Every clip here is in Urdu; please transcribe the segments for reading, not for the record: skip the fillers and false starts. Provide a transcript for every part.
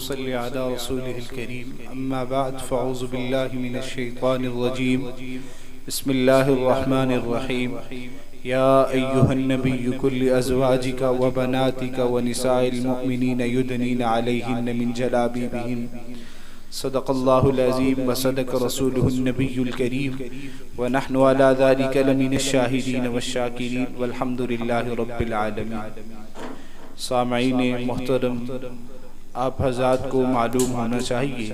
وصل على رسوله الكريم أما بعد فأعوذ بالله من الشيطان الرجيم بسم الله الرحمن الرحيم يا أيها النبي كل أزواجك وبناتك ونساء المؤمنين يدنين عليهن من جلابيبهن صدق الله العظيم وصدق رسوله النبي الكريم ونحن على ذلك لمن الشاهدين والشاكرين والحمد لله رب العالمين۔ سامعین محترم، آپ حضرات کو معلوم ہونا چاہیے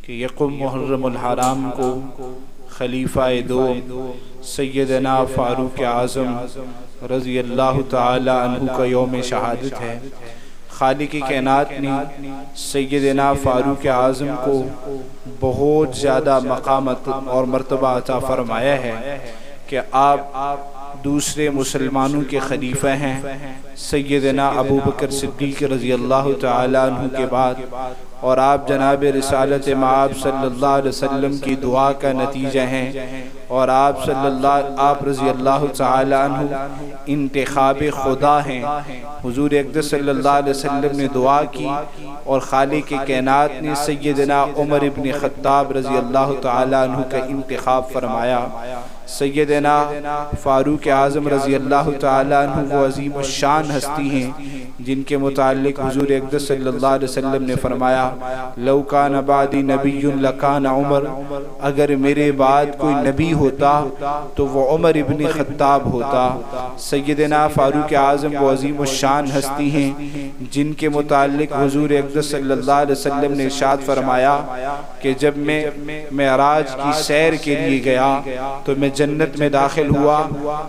کہ یکم محرم الحرام کو خلیفہ دوم سیدنا فاروق اعظم رضی اللہ تعالی عنہ کا یوم شہادت ہے۔ خالق کائنات نے سیدنا فاروق اعظم کو بہت زیادہ مقامت اور مرتبہ عطا فرمایا ہے کہ آپ دوسرے مسلمانوں کے خلیفہ ہیں۔ سیدنا ابو بکر صدیق رضی اللہ تعالی عنہ کے بعد اور آپ جناب رسالت مآب صلی اللہ علیہ وسلم کی دعا کا نتیجہ ہیں، اور آپ رضی اللہ تعالی عنہ انتخاب خدا ہیں۔ حضور اقدس صلی اللہ علیہ وسلم نے دعا کی اور خالق کائنات نے سیدنا عمر ابن خطاب رضی اللہ تعالی عنہ کا انتخاب فرمایا۔ سیدنا فاروق اعظم رضی اللہ تعالی عنہ وہ عظیم الشان ہستی ہیں جن کے متعلق حضور اقدس صلی اللہ علیہ وسلم نے فرمایا لو کان بعدی نبی لکان عمر، اگر میرے بعد کوئی نبی ہوتا تو وہ عمر ابن خطاب ہوتا۔ سیدنا فاروق اعظم وہ عظیم الشان ہستی ہیں جن کے متعلق حضور اقدس صلی اللہ علیہ وسلم نے ارشاد فرمایا کہ جب میں معراج کی سیر کے لیے گیا تو میں جنت میں داخل ہوا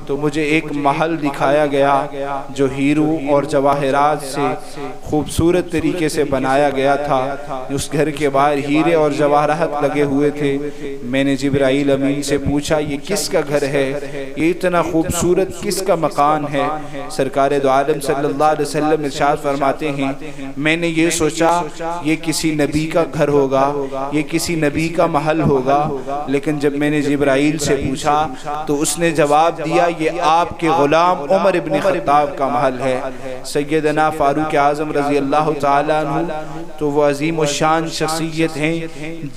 تو مجھے ایک محل دکھایا گیا جو ہیروں اور جواہرات سے خوبصورت طریقے سے بنایا گیا تھا۔ اس گھر کے باہر ہیرے اور جواہرات لگے ہوئے تھے۔ میں نے جبرائیل امین سے پوچھا یہ کس کا گھر ہے، یہ اتنا خوبصورت کس کا مکان ہے؟ سرکار دو عالم صلی اللہ علیہ وسلم ارشاد فرماتے ہیں میں نے یہ سوچا یہ کسی نبی کا گھر ہوگا، یہ کسی نبی کا محل ہوگا، لیکن جب میں نے جبرائیل سے پوچھا تو اس نے جواب دیا یہ آپ کے غلام عمر ابن خطاب کا محل ہے۔ سیدنا فاروق اعظم رضی اللہ تعالی عنہ تو وہ عظیم الشان شخصیت ہیں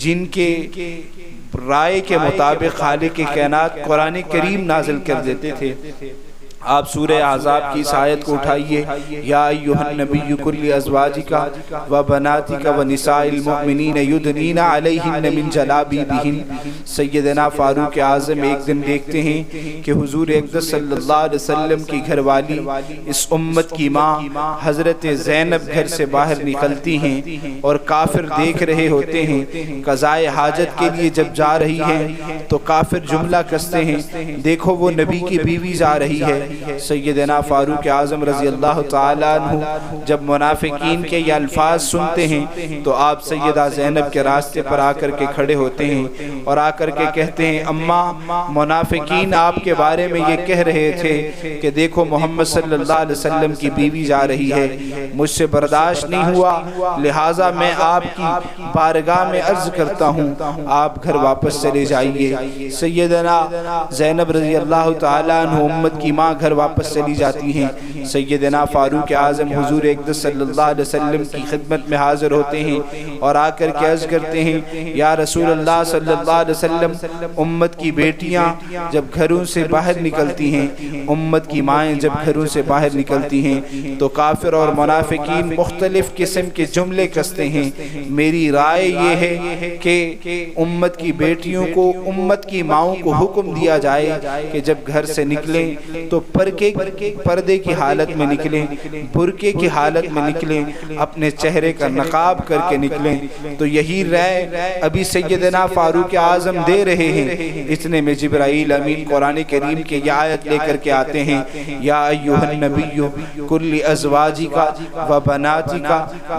جن کے رائے کے مطابق خالق کائنات قرآن کریم نازل کر دیتے تھے۔ آپ سورہ احزاب کی اس آیت کو اٹھائیے، یا ایھا النبی کل ازواجک و بناتک و نساء المؤمنین یدنین علیہن من جلابیبہن۔ سیدنا فاروق اعظم ایک دن دیکھتے ہیں کہ حضور اقدس صلی اللہ علیہ وسلم کی گھر والی اس امت کی ماں حضرت زینب گھر سے باہر نکلتی ہیں اور کافر دیکھ رہے ہوتے ہیں۔ قضائے حاجت کے لیے جب جا رہی ہیں تو کافر جملہ کستے ہیں دیکھو وہ نبی کی بیوی جا رہی ہے۔ سیدنا فاروق اعظم رضی اللہ تعالی عنہ جب منافقین کے یہ الفاظ سنتے ہیں تو آپ سیدہ زینب کے راستے پر آ کر کے کھڑے ہوتے ہیں اور آ کر کے کہتے ہیں اماں منافقین آپ کے بارے میں یہ کہہ رہے تھے کہ دیکھو محمد صلی اللہ علیہ وسلم کی بیوی جا رہی ہے، مجھ سے برداشت نہیں ہوا، لہٰذا میں آپ کی بارگاہ میں عرض کرتا ہوں آپ گھر واپس چلے جائیے۔ سیدنا زینب رضی اللہ تعالی عنہ امت کی ماں گھر واپس چلی جاتی ہیں۔ سیدنا فاروق اعظم حضور اقدس صلی اللہ علیہ وسلم کی خدمت میں حاضر ہوتے ہیں اور آ کر کے عرض کرتے ہیں یا رسول اللہ صلی اللہ علیہ وسلم، امت کی بیٹیاں جب گھروں سے باہر نکلتی ہیں، امت کی مائیں جب گھروں سے باہر نکلتی ہیں تو کافر اور منافقین مختلف قسم کے جملے کستے ہیں۔ میری رائے یہ ہے کہ امت کی بیٹیوں کو، امت کی ماؤں کو حکم دیا جائے کہ جب گھر سے نکلیں تو پردے کی حالت میں نکلیں، برقعے کی حالت میں نکلیں، اپنے چہرے کا نقاب کر کے نکلیں۔ تو یہی رائے ابھی سیدنا فاروق اعظم دے رہے ہیں۔ اتنے میں جبرائیل امین قرآن کریم کے یہ آیت لے کر کے آتے ہیں یا ایھا النبی کل ازواجک و بناتک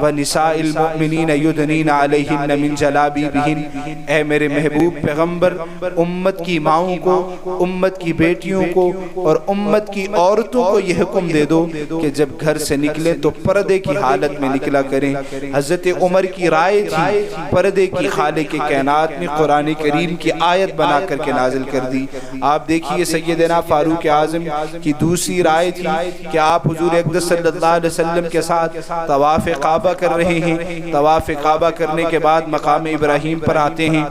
و نساء المؤمنین یدنین علیہن من جلابیبہن۔ اے میرے محبوب پیغمبر، امت کی ماؤں کو، امت کی بیٹیوں کو اور امت امت کی عورتوں کو یہ حکم دے دو کہ جب گھر سے نکلیں تو پردے کی حالت میں نکلا کریں۔ حضرت عمر کی رائے تھی، پردے کی خالق کائنات نے قرآن کریم کی آیت بنا کر کے نازل کر دی۔ آپ دیکھیے سیدنا فاروق اعظم کی دوسری رائے تھی کہ آپ حضور اقدس صلی اللہ علیہ وسلم کے ساتھ طواف کعبہ کر رہے ہیں، طواف کعبہ کرنے کے بعد مقام ابراہیم پر آتے ہیں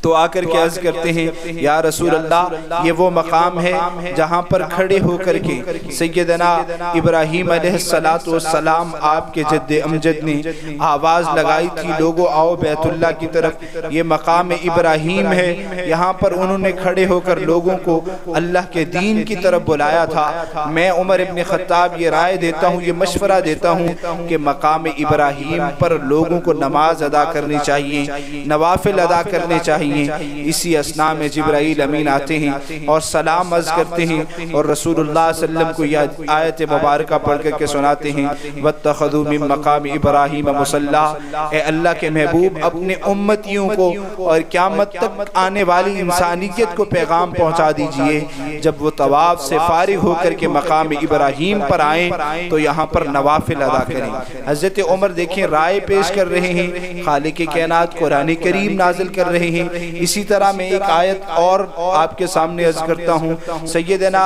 تو آ کر کے عرض کرتے ہیں یا رسول اللہ یہ وہ مقام ہے جہاں پر کھڑے ہو کر کے سیدنا ابراہیم علیہ السلام آپ کے جد امجد نے آواز لگائی تھی لوگو آؤ بیت اللہ کی طرف، یہ مقام ابراہیم ہے، یہاں پر انہوں نے کھڑے ہو کر لوگوں کو اللہ کے دین کی طرف بلایا تھا۔ میں عمر ابن خطاب یہ رائے دیتا ہوں، یہ مشورہ دیتا ہوں کہ مقام ابراہیم پر لوگوں کو نماز ادا کرنی چاہیے، نوافل ادا کرنے چاہیے۔ اسی اسنا میں جبرائیل امین آتے ہیں اور سلام عرض کرتے ہیں اور رسول اللہ صلی اللہ علیہ وسلم کو یہ آیت مبارکہ پڑھ کر کے سناتے ہیں وَاتَّخَذُوا مِن مَقَامِ إِبْرَاهِيمَ مُصَلًّى، اے اللہ کے محبوب اپنے امتیوں کو اور قیامت تک آنے والی انسانیت کو پیغام پہنچا دیجئے جب وہ طواف سے فارغ ہو کر کے مقام ابراہیم پر آئیں تو یہاں پر نوافل ادا کریں۔ حضرت عمر دیکھیں رائے پیش کر رہے ہیں، خالق کائنات قرآن کریم نازل کر رہے ہیں۔ اسی طرح میں ایک آیت اور آپ کے سامنے عرض کرتا ہوں، سیدنا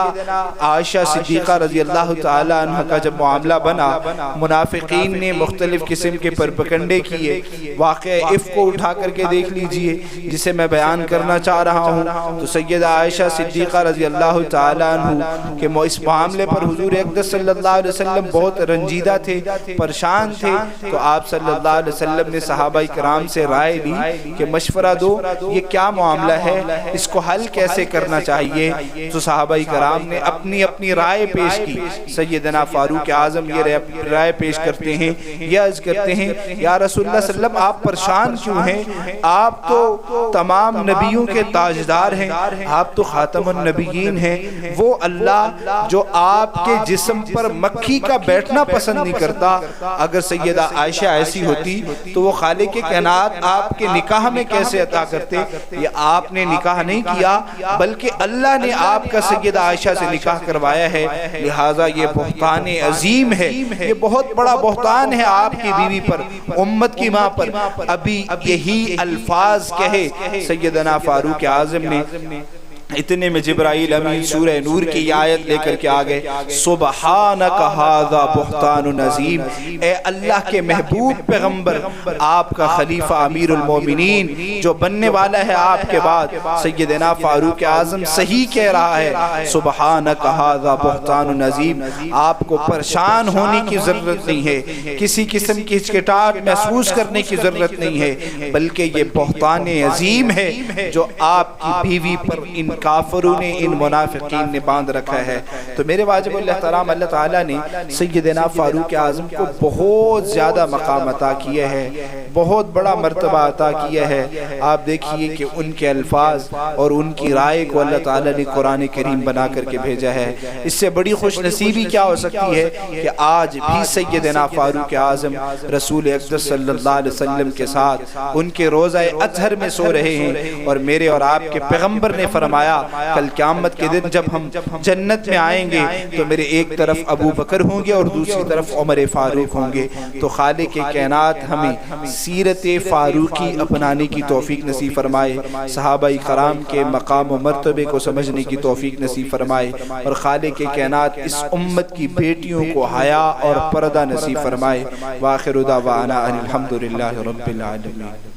عائشہ صدیقہ رضی اللہ تعالی عنہ کا جب معاملہ بنا، منافقین نے مختلف قسم کے پرپکنڈے کیے، واقعہ عفق کو اٹھا کر کے دیکھ لیجئے جسے میں بیان کرنا چاہ رہا ہوں۔ تو سیدہ عائشہ صدیقہ رضی اللہ تعالی عنہ کہ اس معاملے پر حضور اقدس صلی اللہ علیہ وسلم بہت رنجیدہ تھے، پریشان تھے، تو آپ صلی اللہ علیہ وسلم نے صحابہ کرام سے رائے لی کہ مشورہ دو یہ کیا معاملہ ہے، اس کو حل کیسے کرنا چاہیے۔ تو صحابہ کرام نے اپنی اپنی رائے پیش کی۔ سیدنا فاروق اعظم یہ رائے پیش کرتے ہیں، یہ عرض کرتے ہیں یا رسول اللہ صلی اللہ علیہ وسلم آپ پریشان کیوں ہیں، آپ تو تمام نبیوں کے تاجدار ہیں، آپ تو خاتم النبیین ہیں، وہ اللہ جو آپ کے جسم پر مکھی کا بیٹھنا پسند نہیں کرتا، اگر سیدہ عائشہ ایسی ہوتی تو وہ خالق کائنات آپ کے نکاح میں کیسے عطا کرتے۔ یہ آپ نے نکاح نہیں کیا بلکہ اللہ نے آپ کا سیدہ عائشہ سے نکاح کروایا ہے، لہٰذا یہ بہتان عظیم ہے، یہ بہت بڑا بہتان ہے آپ کی بیوی پر، امت کی ماں پر۔ ابھی یہی الفاظ کہے سیدنا فاروق اعظم نے، اتنے میں جبرائیل امین سورہ نور کی آیت لے کر کے آگئے سبحانک ھذا بہتان عظیم، اے اللہ کے محبوب پیغمبر، آپ کا خلیفہ امیر المومنین جو بننے والا ہے آپ کے بعد سیدنا فاروق اعظم صحیح کہہ رہا ہے، سبحانک ھذا بہتان عظیم، آپ کو پریشان ہونے کی ضرورت نہیں ہے، کسی قسم کی ہچکچاہٹ محسوس کرنے کی ضرورت نہیں ہے، بلکہ یہ بہتان عظیم ہے جو آپ کی بیوی پر ان کافروں نے، ان منافقین نے باندھ رکھا ہے۔ تو میرے واجب اللہ تعالیٰ اللہ تعالیٰ نے سیدنا فاروق اعظم کو بہت زیادہ مقام عطا کیا ہے، بہت بڑا مرتبہ عطا کیا ہے۔ آپ دیکھیے کہ ان کے الفاظ اور ان کی رائے کو اللہ تعالیٰ نے قرآن کریم بنا کر کے بھیجا ہے۔ اس سے بڑی خوش نصیبی کیا ہو سکتی ہے کہ آج بھی سیدنا فاروق اعظم رسول اقدس صلی اللہ علیہ وسلم کے ساتھ ان کے روضہ اطہر میں سو رہے ہیں، اور میرے اور آپ کے پیغمبر نے فرمایا کل قیامت کے دن جب ہم جنت میں آئیں گے تو میرے ایک طرف ابو بکر ہوں گے اور دوسری طرف عمر فاروق ہوں گے۔ تو خالق کائنات ہمیں سیرت فاروقی اپنانے کی توفیق نصیب فرمائے، صحابہ کرام کے مقام و مرتبے کو سمجھنے کی توفیق نصیب فرمائے، اور خالق کائنات اس امت کی بیٹیوں کو حیا اور پردہ نصیب فرمائے۔ وآخر دعوانا ان الحمدللہ رب العالمین۔